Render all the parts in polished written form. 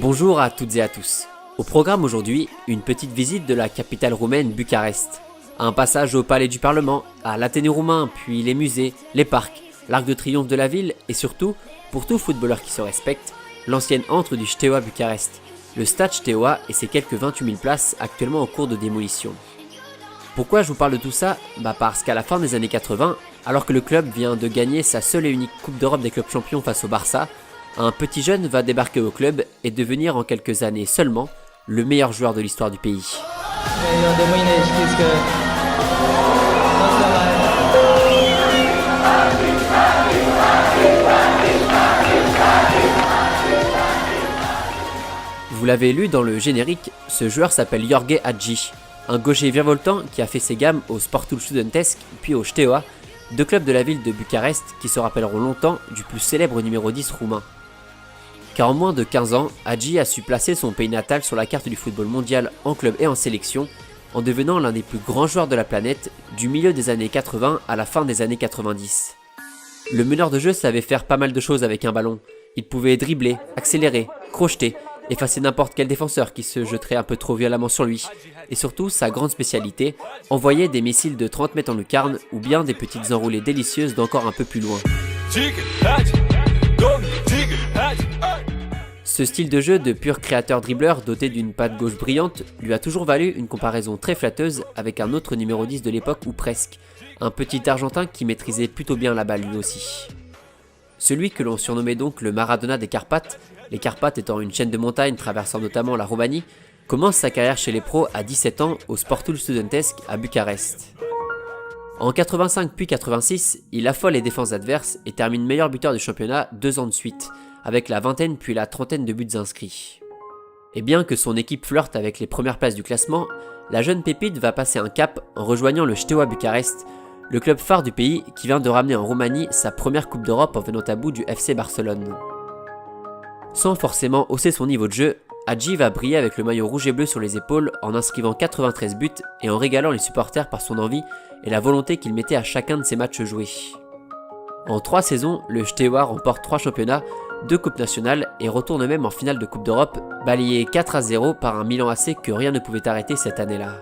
Bonjour à toutes et à tous. Au programme aujourd'hui, une petite visite de la capitale roumaine Bucarest. Un passage au palais du Parlement, à l'Athénée roumain, puis les musées, les parcs, l'arc de triomphe de la ville et surtout, pour tout footballeur qui se respecte, l'ancienne antre du Steaua Bucarest, le stade Steaua et ses quelques 28 000 places actuellement en cours de démolition. Pourquoi je vous parle de tout ça ? Parce qu'à la fin des années 80, alors que le club vient de gagner sa seule et unique Coupe d'Europe des clubs champions face au Barça, un petit jeune va débarquer au club et devenir en quelques années seulement le meilleur joueur de l'histoire du pays. Vous l'avez lu dans le générique, ce joueur s'appelle Jorge Hagi, un gaucher virevoltant qui a fait ses gammes au Sportul Studențesc puis au Steaua, deux clubs de la ville de Bucarest qui se rappelleront longtemps du plus célèbre numéro 10 roumain. Car en moins de 15 ans, Hagi a su placer son pays natal sur la carte du football mondial en club et en sélection, en devenant l'un des plus grands joueurs de la planète du milieu des années 80 à la fin des années 90. Le meneur de jeu savait faire pas mal de choses avec un ballon. Il pouvait dribbler, accélérer, crocheter, effacer n'importe quel défenseur qui se jetterait un peu trop violemment sur lui. Et surtout, sa grande spécialité, envoyer des missiles de 30 mètres en lucarne ou bien des petites enroulées délicieuses d'encore un peu plus loin. Ce style de jeu de pur créateur dribbleur doté d'une patte gauche brillante lui a toujours valu une comparaison très flatteuse avec un autre numéro 10 de l'époque ou presque, un petit Argentin qui maîtrisait plutôt bien la balle lui aussi. Celui que l'on surnommait donc le Maradona des Carpates, les Carpates étant une chaîne de montagnes traversant notamment la Roumanie, commence sa carrière chez les pros à 17 ans au Sportul Studențesc à Bucarest. En 85 puis 86, il affole les défenses adverses et termine meilleur buteur du championnat 2 ans de suite, avec la vingtaine puis la trentaine de buts inscrits. Et bien que son équipe flirte avec les premières places du classement, la jeune pépite va passer un cap en rejoignant le Steaua Bucarest, le club phare du pays qui vient de ramener en Roumanie sa première Coupe d'Europe en venant à bout du FC Barcelone. Sans forcément hausser son niveau de jeu, Hagi va briller avec le maillot rouge et bleu sur les épaules en inscrivant 93 buts et en régalant les supporters par son envie et la volonté qu'il mettait à chacun de ses matchs joués. En 3 saisons, le Steaua remporte 3 championnats, 2 coupes nationales et retourne même en finale de Coupe d'Europe, balayé 4-0 par un Milan AC que rien ne pouvait arrêter cette année-là.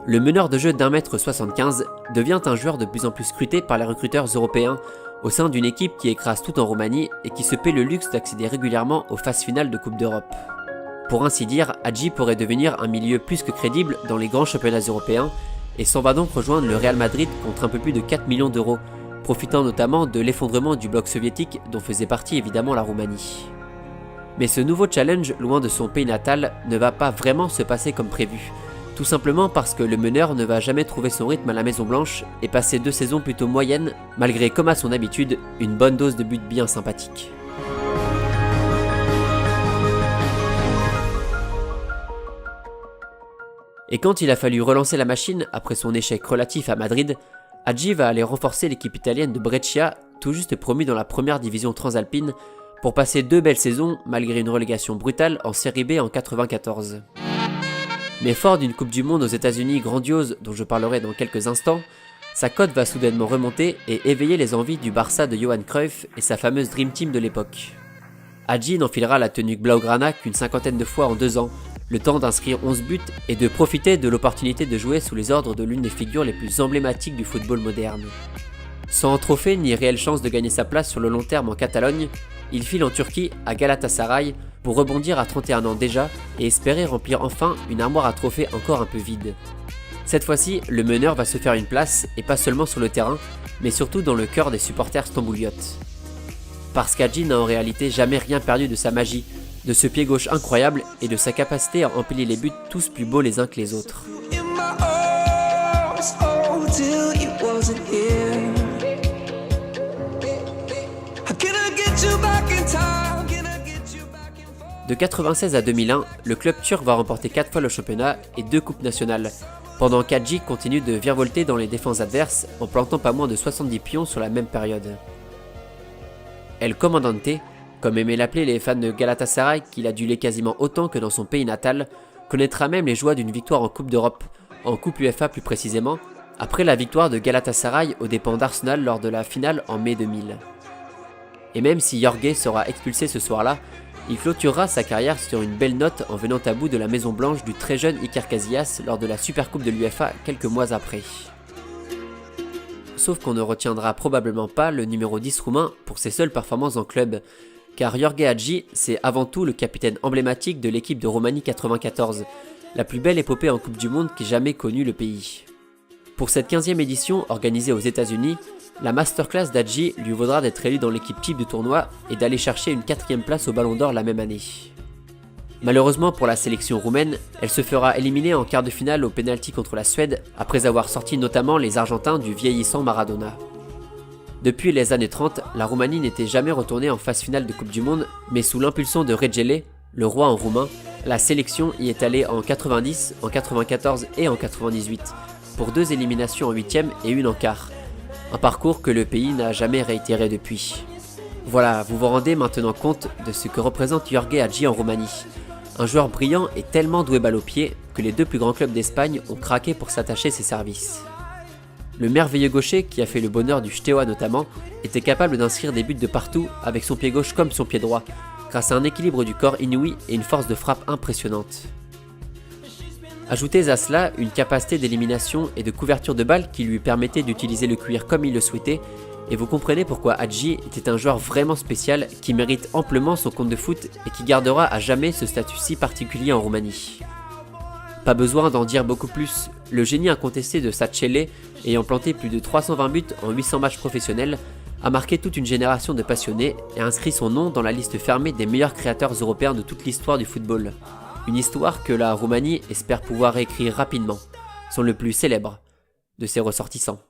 Le meneur de jeu d'1m75 devient un joueur de plus en plus scruté par les recruteurs européens au sein d'une équipe qui écrase tout en Roumanie et qui se paie le luxe d'accéder régulièrement aux phases finales de Coupe d'Europe. Pour ainsi dire, Hagi pourrait devenir un milieu plus que crédible dans les grands championnats européens et s'en va donc rejoindre le Real Madrid contre un peu plus de 4 millions d'euros, profitant notamment de l'effondrement du bloc soviétique dont faisait partie évidemment la Roumanie. Mais ce nouveau challenge, loin de son pays natal, ne va pas vraiment se passer comme prévu, tout simplement parce que le meneur ne va jamais trouver son rythme à la Maison Blanche et passer 2 saisons plutôt moyennes, malgré comme à son habitude, une bonne dose de buts bien sympathiques. Et quand il a fallu relancer la machine après son échec relatif à Madrid, Hagi va aller renforcer l'équipe italienne de Brescia, tout juste promue dans la première division transalpine, pour passer 2 belles saisons malgré une relégation brutale en Série B en 94. Mais fort d'une Coupe du Monde aux États-Unis grandiose dont je parlerai dans quelques instants, sa cote va soudainement remonter et éveiller les envies du Barça de Johan Cruyff et sa fameuse Dream Team de l'époque. Hagi n'enfilera la tenue blaugrana qu'une 50aine de fois en 2 ans, le temps d'inscrire 11 buts et de profiter de l'opportunité de jouer sous les ordres de l'une des figures les plus emblématiques du football moderne. Sans trophée ni réelle chance de gagner sa place sur le long terme en Catalogne, il file en Turquie à Galatasaray pour rebondir à 31 ans déjà et espérer remplir enfin une armoire à trophées encore un peu vide. Cette fois-ci, le meneur va se faire une place et pas seulement sur le terrain, mais surtout dans le cœur des supporters stambouliotes. Parce qu'Hagi n'a en réalité jamais rien perdu de sa magie, de ce pied gauche incroyable et de sa capacité à empiler les buts tous plus beaux les uns que les autres. De 96 à 2001, le club turc va remporter 4 fois le championnat et 2 coupes nationales, pendant qu'Hagi continue de virevolter dans les défenses adverses en plantant pas moins de 70 pions sur la même période. El Comandante, comme aimaient l'appeler les fans de Galatasaray qu'il adulait quasiment autant que dans son pays natal, connaîtra même les joies d'une victoire en Coupe d'Europe, en Coupe UEFA plus précisément, après la victoire de Galatasaray aux dépens d'Arsenal lors de la finale en mai 2000. Et même si Jorge sera expulsé ce soir-là, Il clôturera sa carrière sur une belle note en venant à bout de la Maison Blanche du très jeune Iker Casillas lors de la Supercoupe de l'UEFA quelques mois après. Sauf qu'on ne retiendra probablement pas le numéro 10 roumain pour ses seules performances en club, car Gheorghe Hagi, c'est avant tout le capitaine emblématique de l'équipe de Roumanie 94, la plus belle épopée en Coupe du Monde qu'ait jamais connue le pays. Pour cette 15e édition organisée aux États-Unis, la masterclass d'Hagi lui vaudra d'être élu dans l'équipe type du tournoi et d'aller chercher une 4e place au Ballon d'Or la même année. Malheureusement pour la sélection roumaine, elle se fera éliminer en quart de finale au pénalty contre la Suède après avoir sorti notamment les Argentins du vieillissant Maradona. Depuis les années 30, la Roumanie n'était jamais retournée en phase finale de Coupe du Monde, mais sous l'impulsion de Regele, le roi en roumain, la sélection y est allée en 90, en 94 et en 98, pour 2 éliminations en 8e et une en quart. Un parcours que le pays n'a jamais réitéré depuis. Voilà, vous vous rendez maintenant compte de ce que représente Gheorghe Hagi en Roumanie. Un joueur brillant et tellement doué balle au pied que les 2 plus grands clubs d'Espagne ont craqué pour s'attacher ses services. Le merveilleux gaucher, qui a fait le bonheur du Steaua notamment, était capable d'inscrire des buts de partout avec son pied gauche comme son pied droit, grâce à un équilibre du corps inouï et une force de frappe impressionnante. Ajoutez à cela une capacité d'élimination et de couverture de balle qui lui permettait d'utiliser le cuir comme il le souhaitait, et vous comprenez pourquoi Hagi était un joueur vraiment spécial qui mérite amplement son compte de foot et qui gardera à jamais ce statut si particulier en Roumanie. Pas besoin d'en dire beaucoup plus, le génie incontesté de Sachele, ayant planté plus de 320 buts en 800 matchs professionnels, a marqué toute une génération de passionnés et a inscrit son nom dans la liste fermée des meilleurs créateurs européens de toute l'histoire du football. Une histoire que la Roumanie espère pouvoir réécrire rapidement, son le plus célèbre de ses ressortissants.